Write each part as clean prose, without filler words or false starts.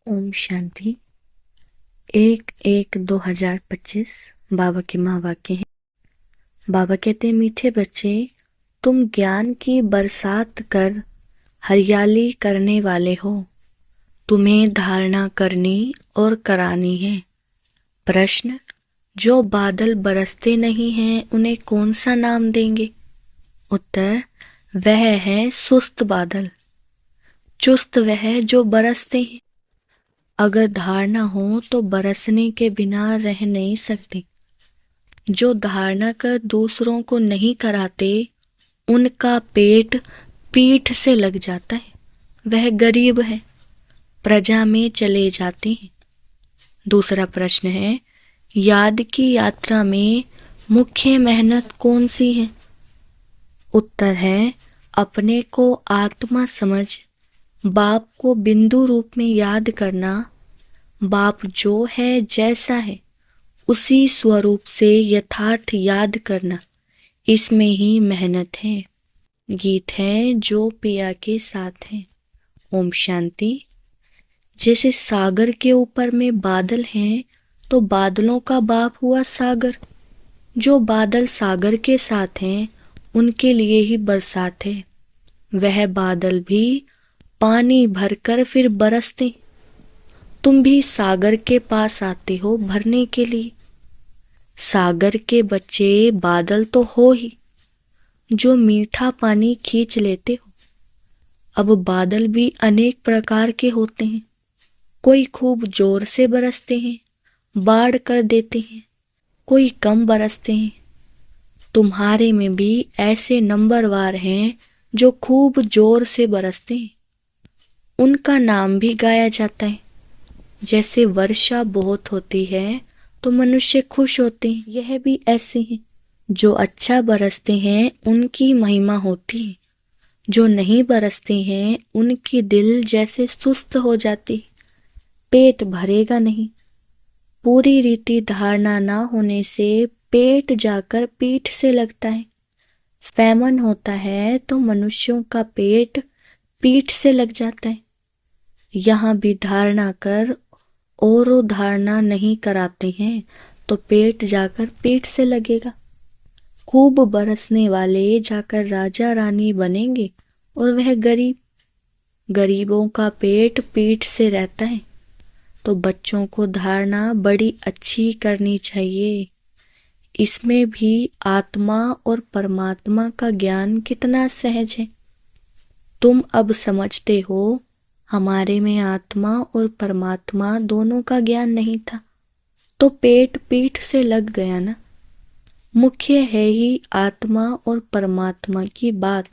ओम शांति। 1/1/2025 बाबा के महावाक्य हैं। बाबा कहते हैं, मीठे बच्चे, तुम ज्ञान की बरसात कर हरियाली करने वाले हो। तुम्हें धारणा करनी और करानी है। प्रश्न, जो बादल बरसते नहीं हैं उन्हें कौन सा नाम देंगे? उत्तर, वह है सुस्त बादल। चुस्त वह जो बरसते हैं। अगर धारणा हो तो बरसने के बिना रह नहीं सकते। जो धारणा कर दूसरों को नहीं कराते, उनका पेट पीठ से लग जाता है। वह गरीब है, प्रजा में चले जाते हैं। दूसरा प्रश्न है, याद की यात्रा में मुख्य मेहनत कौन सी है? उत्तर है, अपने को आत्मा समझ बाप को बिंदु रूप में याद करना। बाप जो है, जैसा है, उसी स्वरूप से यथार्थ याद करना, इसमें ही मेहनत है। गीत है जो पिया के साथ है। ओम शांति। जैसे सागर के ऊपर में बादल हैं, तो बादलों का बाप हुआ सागर। जो बादल सागर के साथ हैं, उनके लिए ही बरसात है। वह बादल भी पानी भरकर फिर बरसते। तुम भी सागर के पास आते हो भरने के लिए। सागर के बच्चे बादल तो हो ही, जो मीठा पानी खींच लेते हो। अब बादल भी अनेक प्रकार के होते हैं। कोई खूब जोर से बरसते हैं, बाढ़ कर देते हैं। कोई कम बरसते हैं। तुम्हारे में भी ऐसे नंबरवार हैं जो खूब जोर से बरसते हैं। उनका नाम भी गाया जाता है। जैसे वर्षा बहुत होती है तो मनुष्य खुश होते हैं, यह भी ऐसे हैं। जो अच्छा बरसते हैं उनकी महिमा होती है। जो नहीं बरसते हैं उनकी दिल जैसे सुस्त हो जाती है। पेट भरेगा नहीं। पूरी रीति धारणा ना होने से पेट जाकर पीठ से लगता है। फैमन होता है तो मनुष्यों का पेट पीठ से लग जाता है। यहाँ भी धारणा कर और धारणा नहीं कराते हैं तो पेट जाकर पीठ से लगेगा। खूब बरसने वाले जाकर राजा रानी बनेंगे और वह गरीबों का पेट पीठ से रहता है। तो बच्चों को धारणा बड़ी अच्छी करनी चाहिए। इसमें भी आत्मा और परमात्मा का ज्ञान कितना सहज है। तुम अब समझते हो, हमारे में आत्मा और परमात्मा दोनों का ज्ञान नहीं था, तो पेट पीठ से लग गया ना। मुख्य है ही आत्मा और परमात्मा की बात।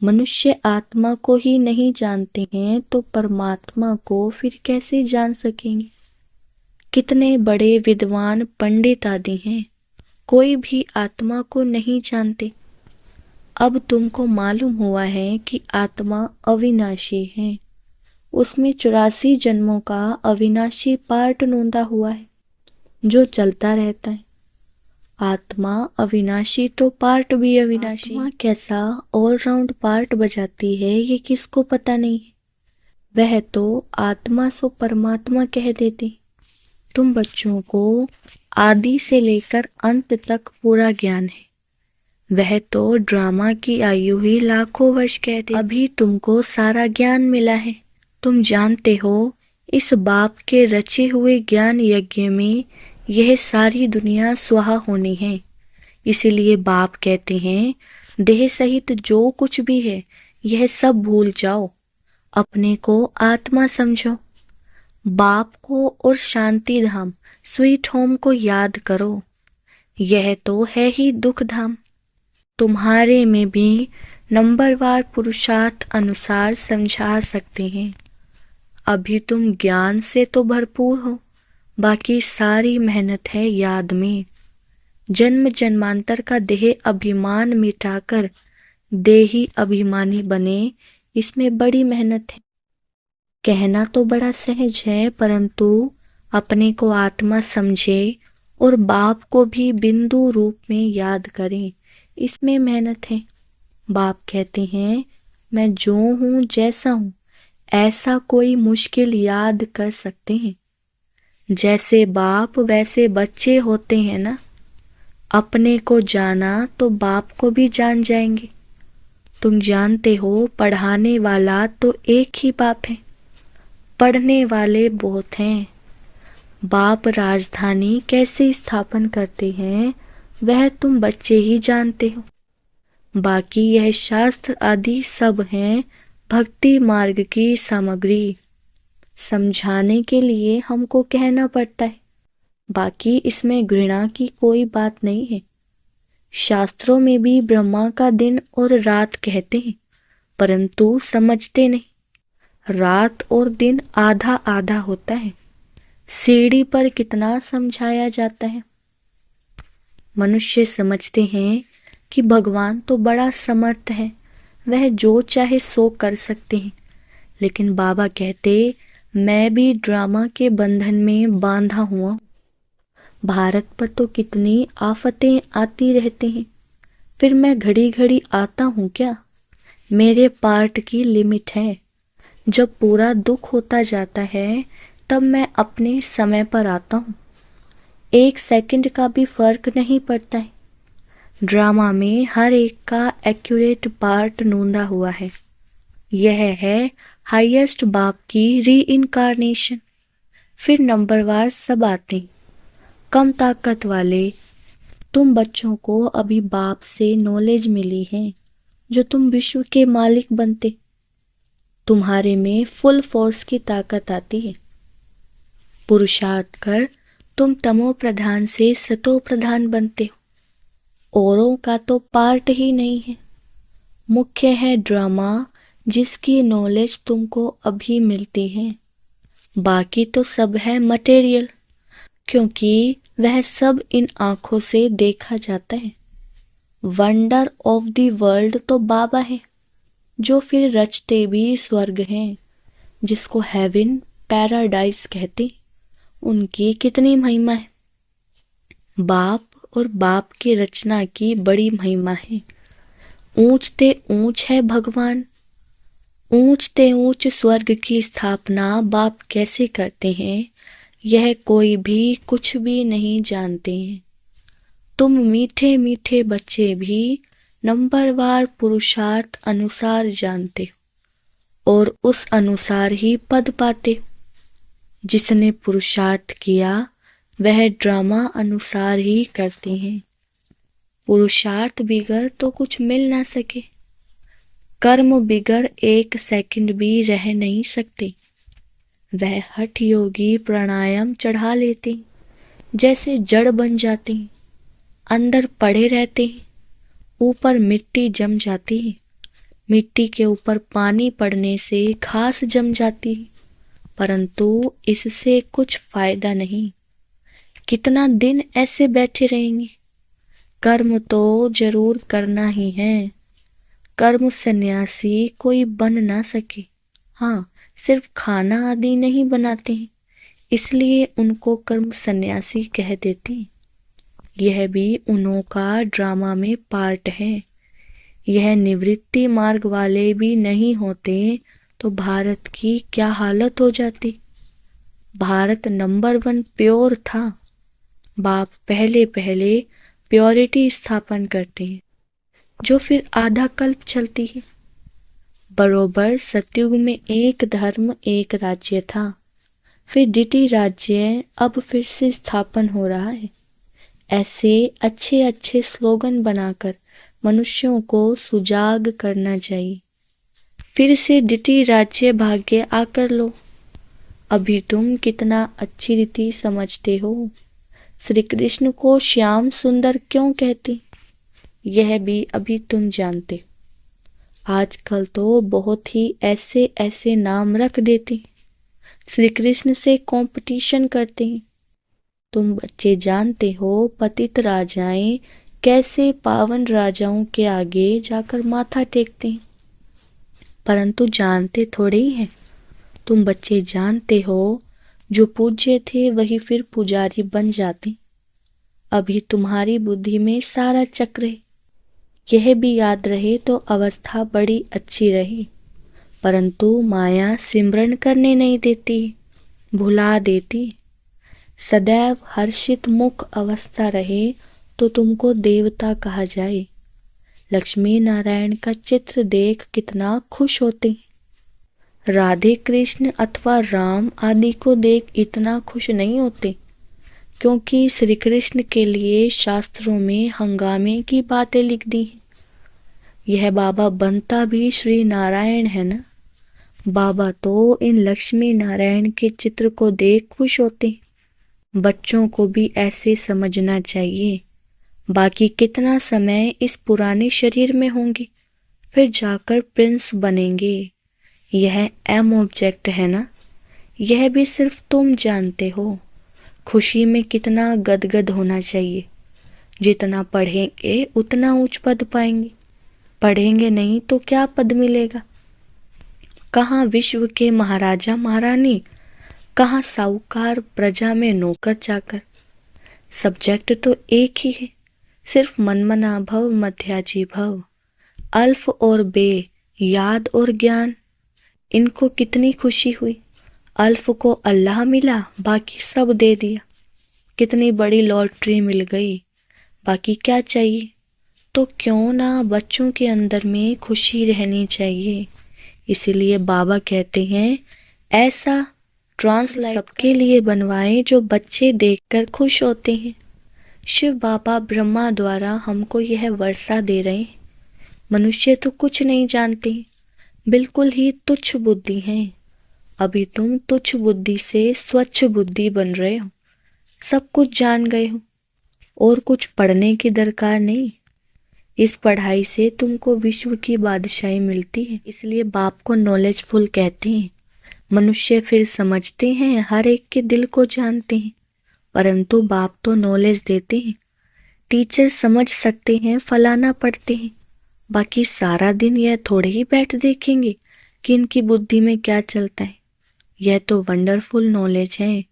मनुष्य आत्मा को ही नहीं जानते हैं तो परमात्मा को फिर कैसे जान सकेंगे? कितने बड़े विद्वान पंडित आदि हैं, कोई भी आत्मा को नहीं जानते। अब तुमको मालूम हुआ है कि आत्मा अविनाशी है। उसमें 84 जन्मों का अविनाशी पार्ट नोंदा हुआ है, जो चलता रहता है। आत्मा अविनाशी तो पार्ट भी अविनाशी। आत्मा कैसा ऑलराउंड पार्ट बजाती है ये किसको पता नहीं है। वह तो आत्मा सो परमात्मा कह देते। तुम बच्चों को आदि से लेकर अंत तक पूरा ज्ञान है। वह तो ड्रामा की आयु ही लाखों वर्ष कहते। अभी तुमको सारा ज्ञान मिला है। तुम जानते हो, इस बाप के रचे हुए ज्ञान यज्ञ में यह सारी दुनिया स्वाहा होनी है। इसीलिए बाप कहते हैं, देह सहित जो कुछ भी है यह सब भूल जाओ, अपने को आत्मा समझो। बाप को और शांति धाम स्वीट होम को याद करो। यह तो है ही दुख धाम। तुम्हारे में भी नंबरवार पुरुषार्थ अनुसार समझा सकते हैं। अभी तुम ज्ञान से तो भरपूर हो, बाकी सारी मेहनत है याद में। जन्म जन्मांतर का देह अभिमान मिटाकर देही अभिमानी बने, इसमें बड़ी मेहनत है। कहना तो बड़ा सहज है, परंतु अपने को आत्मा समझे और बाप को भी बिंदु रूप में याद करें, इसमें मेहनत है। बाप कहते हैं, मैं जो हूँ जैसा हूँ ऐसा कोई मुश्किल याद कर सकते हैं? जैसे बाप वैसे बच्चे होते हैं ना। अपने को जाना तो बाप को भी जान जाएंगे। तुम जानते हो पढ़ाने वाला तो एक ही बाप है, पढ़ने वाले बहुत हैं। बाप राजधानी कैसे स्थापन करते हैं वह तुम बच्चे ही जानते हो। बाकी यह शास्त्र आदि सब हैं भक्ति मार्ग की सामग्री। समझाने के लिए हमको कहना पड़ता है, बाकी इसमें घृणा की कोई बात नहीं है। शास्त्रों में भी ब्रह्मा का दिन और रात कहते हैं, परंतु समझते नहीं। रात और दिन आधा आधा होता है। सीढ़ी पर कितना समझाया जाता है। मनुष्य समझते हैं कि भगवान तो बड़ा समर्थ है, वह जो चाहे सो कर सकते हैं। लेकिन बाबा कहते, मैं भी ड्रामा के बंधन में बांधा हुआ। भारत पर तो कितनी आफतें आती रहती हैं, फिर मैं घड़ी घड़ी आता हूँ क्या? मेरे पार्ट की लिमिट है। जब पूरा दुख होता जाता है तब मैं अपने समय पर आता हूँ। 1 सेकंड का भी फर्क नहीं पड़ता है। ड्रामा में हर एक का एक्यूरेट पार्ट नोंदा हुआ है। यह है हाईएस्ट बाप की रीइंकारनेशन। फिर नंबरवार सब आते हैं, कम ताकत वाले। तुम बच्चों को अभी बाप से नॉलेज मिली है, जो तुम विश्व के मालिक बनते। तुम्हारे में फुल फोर्स की ताकत आती है। पुरुषार्थ कर तुम तमो प्रधान से सतो प्रधान बनते हो। औरों का तो पार्ट ही नहीं है। मुख्य है ड्रामा, जिसकी नॉलेज तुमको अभी मिलती है। बाकी तो सब है मटेरियल, क्योंकि वह सब इन आंखों से देखा जाता है। वंडर ऑफ द वर्ल्ड तो बाबा है, जो फिर रचते भी स्वर्ग हैं, जिसको हेवन पैराडाइज कहते। उनकी कितनी महिमा है। बाप और बाप की रचना की बड़ी महिमा है। ऊंचते ऊंच है भगवान। ऊंचते ऊंच स्वर्ग की स्थापना बाप कैसे करते हैं, यह कोई भी कुछ भी नहीं जानते हैं। तुम मीठे मीठे बच्चे भी नंबरवार पुरुषार्थ अनुसार जानते हो, और उस अनुसार ही पद पाते हो। जिसने पुरुषार्थ किया वह ड्रामा अनुसार ही करते हैं। पुरुषार्थ बिगर तो कुछ मिल ना सके। कर्म बिगर 1 सेकंड भी रह नहीं सकते। वह हठ योगी प्राणायाम चढ़ा लेते हैं, जैसे जड़ बन जाते हैं। अंदर पड़े रहते हैं, ऊपर मिट्टी जम जाती है। मिट्टी के ऊपर पानी पड़ने से घास जम जाती है, परंतु इससे कुछ फायदा नहीं। कितना दिन ऐसे बैठे रहेंगे? कर्म तो जरूर करना ही है। कर्म सन्यासी कोई बन ना सके। हाँ, सिर्फ खाना आदि नहीं बनाते हैं, इसलिए उनको कर्म सन्यासी कह देते हैं। यह भी उन्हों का ड्रामा में पार्ट है। यह निवृत्ति मार्ग वाले भी नहीं होते तो भारत की क्या हालत हो जाती। भारत नंबर 1 प्योर था। बाप पहले पहले प्योरिटी स्थापन करते हैं, जो फिर आधा कल्प चलती है। बरोबर सतयुग में एक धर्म एक राज्य था, फिर डिटी राज्य अब फिर से स्थापन हो रहा है। ऐसे अच्छे अच्छे स्लोगन बनाकर मनुष्यों को सुजाग करना चाहिए। फिर से डिटी राज्य भाग्य आकर लो। अभी तुम कितना अच्छी रीति समझते हो। श्री कृष्ण को श्याम सुंदर क्यों कहते, यह भी अभी तुम जानते। आजकल तो बहुत ही ऐसे ऐसे नाम रख देते, श्री कृष्ण से कंपटीशन करते हैं। तुम बच्चे जानते हो पतित राजाएं कैसे पावन राजाओं के आगे जाकर माथा टेकते हैं, परंतु जानते थोड़े ही हैं। तुम बच्चे जानते हो जो पूज्य थे वही फिर पुजारी बन जाते। अभी तुम्हारी बुद्धि में सारा चक्र है। यह भी याद रहे तो अवस्था बड़ी अच्छी रही। परंतु माया सिमरन करने नहीं देती, भुला देती। सदैव हर्षित मुख अवस्था रहे तो तुमको देवता कहा जाए। लक्ष्मी नारायण का चित्र देख कितना खुश होते हैं। राधे कृष्ण अथवा राम आदि को देख इतना खुश नहीं होते, क्योंकि श्री कृष्ण के लिए शास्त्रों में हंगामे की बातें लिख दी हैं। यह बाबा बनता भी श्री नारायण है ना। बाबा तो इन लक्ष्मी नारायण के चित्र को देख खुश होते हैं। बच्चों को भी ऐसे समझना चाहिए। बाकी कितना समय इस पुराने शरीर में होंगे, फिर जाकर प्रिंस बनेंगे। यह एम ऑब्जेक्ट है ना। यह भी सिर्फ तुम जानते हो। खुशी में कितना गदगद होना चाहिए। जितना पढ़ेंगे उतना उच्च पद पाएंगे, पढ़ेंगे नहीं तो क्या पद मिलेगा। कहाँ विश्व के महाराजा महारानी, कहाँ साहूकार प्रजा में नौकर चाकर। सब्जेक्ट तो एक ही है, सिर्फ मनमना भव मध्याजी भव। अल्फ और बे, याद और ज्ञान, इनको कितनी खुशी हुई। अल्फ को अल्लाह मिला, बाकी सब दे दिया। कितनी बड़ी लॉटरी मिल गई, बाकी क्या चाहिए। तो क्यों ना बच्चों के अंदर में खुशी रहनी चाहिए। इसीलिए बाबा कहते हैं ऐसा ट्रांसलाइट सबके लिए बनवाएं जो बच्चे देखकर खुश होते हैं। शिव बाबा ब्रह्मा द्वारा हमको यह वर्षा दे रहे हैं। मनुष्य तो कुछ नहीं जानते, बिल्कुल ही तुच्छ बुद्धि हैं। अभी तुम तुच्छ बुद्धि से स्वच्छ बुद्धि बन रहे हो, सब कुछ जान गए हो और कुछ पढ़ने की दरकार नहीं। इस पढ़ाई से तुमको विश्व की बादशाही मिलती है। इसलिए बाप को नॉलेजफुल कहते हैं। मनुष्य फिर समझते हैं, हर एक के दिल को जानते हैं, परंतु बाप तो नॉलेज देते हैं। टीचर समझ सकते हैं, फलाना पढ़ते हैं, बाकी सारा दिन यह थोड़े ही बैठ देखेंगे कि इनकी बुद्धि में क्या चलता है। यह तो वंडरफुल नॉलेज है।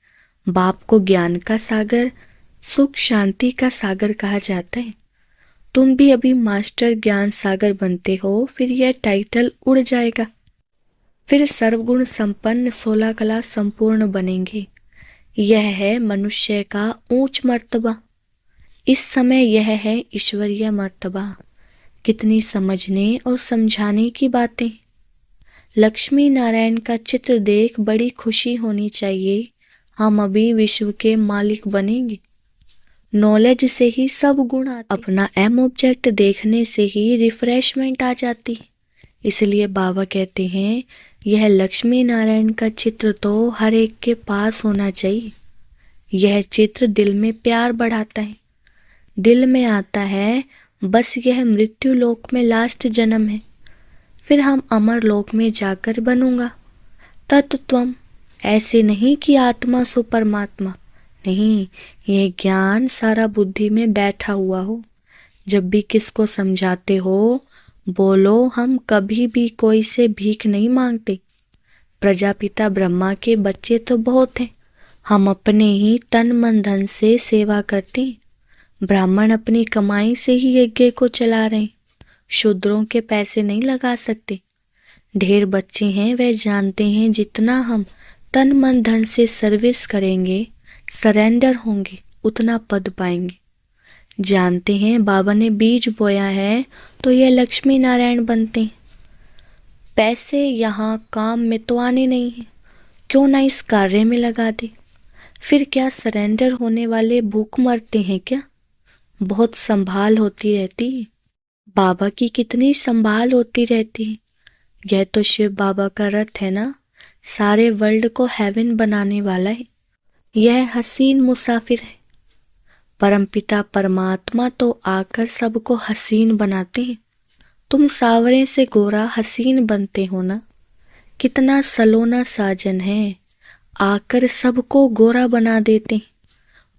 बाप को ज्ञान का सागर, सुख शांति का सागर कहा जाता है। तुम भी अभी मास्टर ज्ञान सागर बनते हो, फिर यह टाइटल उड़ जाएगा। फिर सर्वगुण संपन्न 16 कला संपूर्ण बनेंगे। यह है मनुष्य का ऊंच मर्तबा। इस समय यह है ईश्वरीय मर्तबा। कितनी समझने और समझाने की बातें। लक्ष्मी नारायण का चित्र देख बड़ी खुशी होनी चाहिए। हम अभी विश्व के मालिक बनेंगे। नॉलेज से ही सब गुण आते। अपना एम ऑब्जेक्ट देखने से ही रिफ्रेशमेंट आ जाती है। इसलिए बाबा कहते हैं यह लक्ष्मी नारायण का चित्र तो हर एक के पास होना चाहिए। यह चित्र दिल में प्यार बढ़ाता है। दिल में आता है बस यह मृत्यु लोक में लास्ट जन्म है, फिर हम अमर लोक में जाकर बनूंगा तत्त्वम। ऐसे नहीं कि आत्मा सो परमात्मा, नहीं, यह ज्ञान सारा बुद्धि में बैठा हुआ हो। जब भी किसको समझाते हो, बोलो हम कभी भी कोई से भीख नहीं मांगते। प्रजापिता ब्रह्मा के बच्चे तो बहुत हैं, हम अपने ही तन मन धन से सेवा करते हैं। ब्राह्मण अपनी कमाई से ही यज्ञ को चला रहे हैं, शूद्रों के पैसे नहीं लगा सकते। ढेर बच्चे हैं, वह जानते हैं जितना हम तन मन धन से सर्विस करेंगे, सरेंडर होंगे, उतना पद पाएंगे। जानते हैं बाबा ने बीज बोया है तो यह लक्ष्मी नारायण बनते हैं। पैसे यहाँ काम में तो आने नहीं है, क्यों ना इस कार्य में लगा दे। फिर क्या सरेंडर होने वाले भूख मरते हैं क्या। बहुत संभाल होती रहती है। बाबा की कितनी संभाल होती रहती है। यह तो शिव बाबा का रथ है ना, सारे वर्ल्ड को हेवन बनाने वाला है। यह हसीन मुसाफिर है। परमपिता परमात्मा तो आकर सबको हसीन बनाते हैं। तुम सावरे से गोरा हसीन बनते हो ना। कितना सलोना साजन है, आकर सबको गोरा बना देते हैं।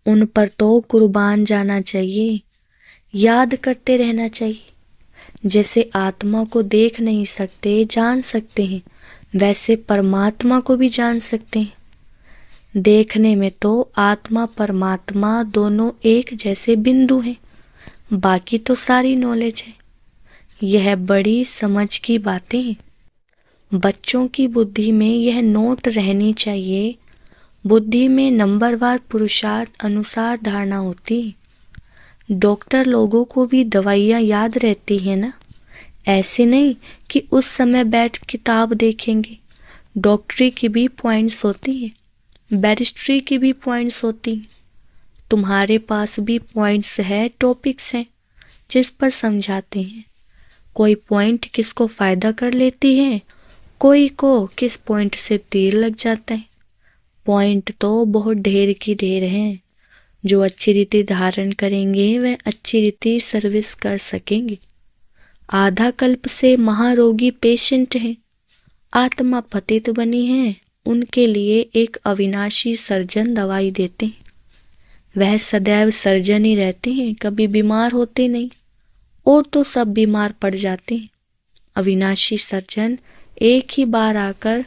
उन पर तो कुर्बान जाना चाहिए, याद करते रहना चाहिए। जैसे आत्मा को देख नहीं सकते, जान सकते हैं, वैसे परमात्मा को भी जान सकते हैं। देखने में तो आत्मा परमात्मा दोनों एक जैसे बिंदु हैं, बाकी तो सारी नॉलेज है। यह बड़ी समझ की बातें हैं। बच्चों की बुद्धि में यह नोट रहनी चाहिए, बुद्धि में नंबरवार पुरुषार्थ अनुसार धारणा होती है। डॉक्टर लोगों को भी दवाइयाँ याद रहती है ना, ऐसे नहीं कि उस समय बैठ किताब देखेंगे। डॉक्टरी की भी पॉइंट्स होती है, बैरिस्ट्री की भी पॉइंट्स होती हैं। तुम्हारे पास भी पॉइंट्स है, टॉपिक्स हैं जिस पर समझाते हैं। कोई पॉइंट किसको फायदा कर लेती है, कोई को किस पॉइंट से तीर लग जाता है। पॉइंट तो बहुत ढेर की ढेर हैं। जो अच्छी रीति धारण करेंगे वह अच्छी रीति सर्विस कर सकेंगे। आधा कल्प से महारोगी पेशेंट हैं, आत्मा पतित बनी है, उनके लिए एक अविनाशी सर्जन दवाई देते हैं। वह सदैव सर्जन ही रहते हैं, कभी बीमार होते नहीं, और तो सब बीमार पड़ जाते हैं। अविनाशी सर्जन एक ही बार आकर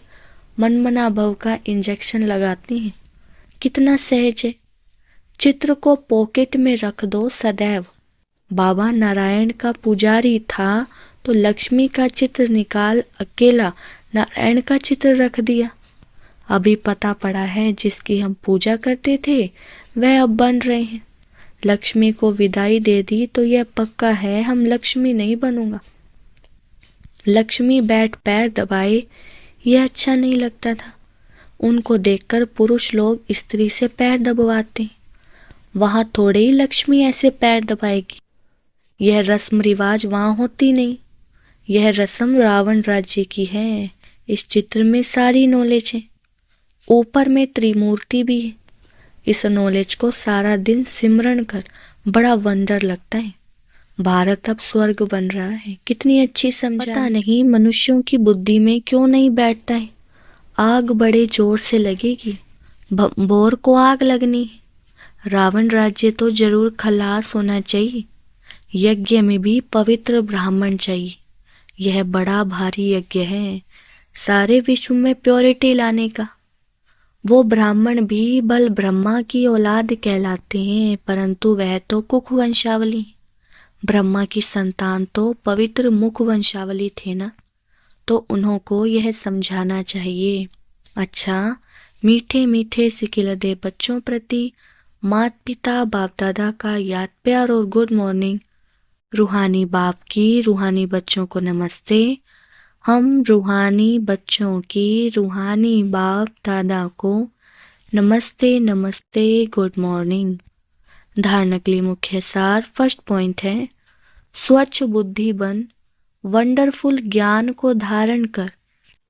मनमना भव का इंजेक्शन लगाते हैं। कितना सहज है। चित्र को पॉकेट में रख दो सदैव। बाबा नारायण का पुजारी था तो लक्ष्मी का चित्र निकाल अकेला नारायण का चित्र रख दिया। अभी पता पड़ा है जिसकी हम पूजा करते थे वह अब बन रहे हैं। लक्ष्मी को विदाई दे दी तो यह पक्का है हम लक्ष्मी नहीं बनूंगा। लक्ष्मी बैठ पैर दबाए यह अच्छा नहीं लगता था। उनको देखकर पुरुष लोग स्त्री से पैर दबवाते। वहां थोड़े ही लक्ष्मी ऐसे पैर दबाएगी। यह रस्म रिवाज वहां होती नहीं। यह रस्म रावण राज्य की है। इस चित्र में सारी नॉलेज है। ऊपर में त्रिमूर्ति भी है। इस नॉलेज को सारा दिन सिमरन कर बड़ा वंडर लगता है। भारत अब स्वर्ग बन रहा है। कितनी अच्छी समझा। पता नहीं मनुष्यों की बुद्धि में क्यों नहीं बैठता है। आग बड़े जोर से लगेगी, बोर को आग लगनी है। रावण राज्य तो जरूर खलास होना चाहिए। यज्ञ में भी पवित्र ब्राह्मण चाहिए। यह बड़ा भारी यज्ञ है सारे विश्व में प्योरिटी लाने का। वो ब्राह्मण भी बल ब्रह्मा की औलाद कहलाते हैं, परंतु वह तो कुक वंशावली। ब्रह्मा की संतान तो पवित्र मुख वंशावली थे ना, तो उन्हों को यह समझाना चाहिए। अच्छा, मीठे मीठे सिकिलदे बच्चों प्रति माता पिता बाप दादा का याद प्यार और गुड मॉर्निंग। रूहानी बाप की रूहानी बच्चों को नमस्ते। हम रूहानी बच्चों की रूहानी बाप दादा को नमस्ते नमस्ते, गुड मॉर्निंग। धारणा के लिए मुख्य सार। फर्स्ट पॉइंट है स्वच्छ बुद्धि बन, वंडरफुल ज्ञान को धारण कर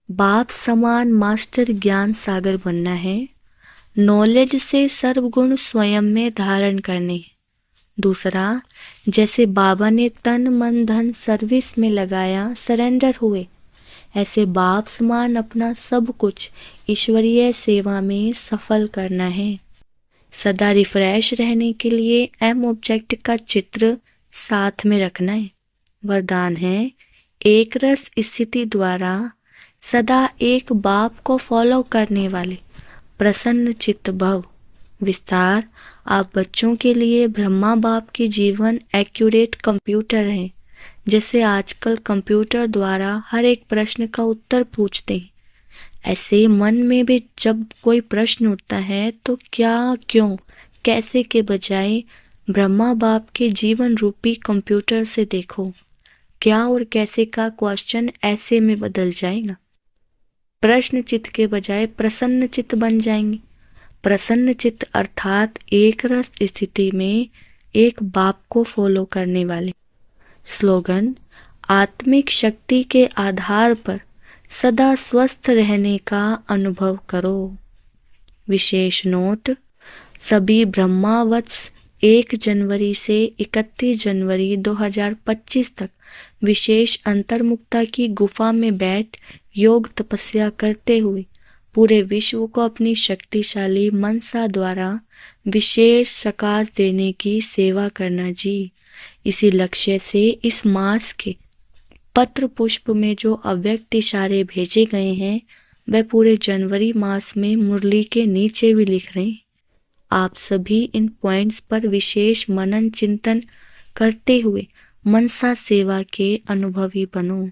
बाप समान मास्टर ज्ञान सागर बनना है। नॉलेज से सर्वगुण स्वयं में धारण करने हैं। दूसरा, जैसे बाबा ने तन मन धन सर्विस में लगाया, सरेंडर हुए, ऐसे बाप समान अपना सब कुछ ईश्वरीय सेवा में सफल करना है। सदा रिफ्रेश रहने के लिए एम ऑब्जेक्ट का चित्र साथ में रखना है। वरदान है एक रस स्थिति द्वारा सदा एक बाप को फॉलो करने वाले प्रसन्न चित्त भव। विस्तार, आप बच्चों के लिए ब्रह्मा बाप के जीवन एक्यूरेट कंप्यूटर हैं। जैसे आजकल कंप्यूटर द्वारा हर एक प्रश्न का उत्तर पूछते हैं, ऐसे मन में भी जब कोई प्रश्न उठता है तो क्या, क्यों, कैसे के बजाय ब्रह्मा बाप के जीवन रूपी कंप्यूटर से देखो। क्या और कैसे का क्वेश्चन ऐसे में बदल जाएगा। प्रश्न चित्त के बजाय प्रसन्न चित्त बन जाएंगे। प्रसन्न चित्त अर्थात एक रस स्थिति में एक बाप को फॉलो करने वाले। स्लोगन, आत्मिक शक्ति के आधार पर सदा स्वस्थ रहने का अनुभव करो। विशेष नोट, सभी ब्रह्मावत्स 1 जनवरी से 31 जनवरी 2025 तक विशेष अंतर्मुक्ता की गुफा में बैठ योग तपस्या करते हुए पूरे विश्व को अपनी शक्तिशाली मनसा द्वारा विशेष सकाश देने की सेवा करना जी। इसी लक्ष्य से इस मास के पत्र पुष्प में जो अव्यक्त इशारे भेजे गए हैं वह पूरे जनवरी मास में मुरली के नीचे भी लिख रहे हैं। आप सभी इन पॉइंट्स पर विशेष मनन चिंतन करते हुए मनसा सेवा के अनुभवी बनो।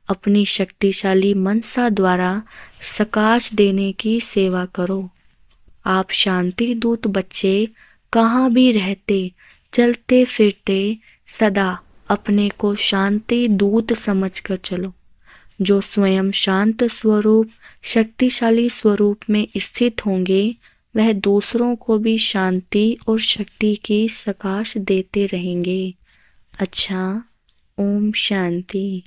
अपनी शक्तिशाली मनसा द्वारा सकाश देने की सेवा करो। आप शांति दूत बच्चे कहाँ भी रहते चलते फिरते सदा अपने को शांति दूत समझकर चलो। जो स्वयं शांत स्वरूप शक्तिशाली स्वरूप में स्थित होंगे वह दूसरों को भी शांति और शक्ति की सकाश देते रहेंगे। अच्छा, ओम शांति।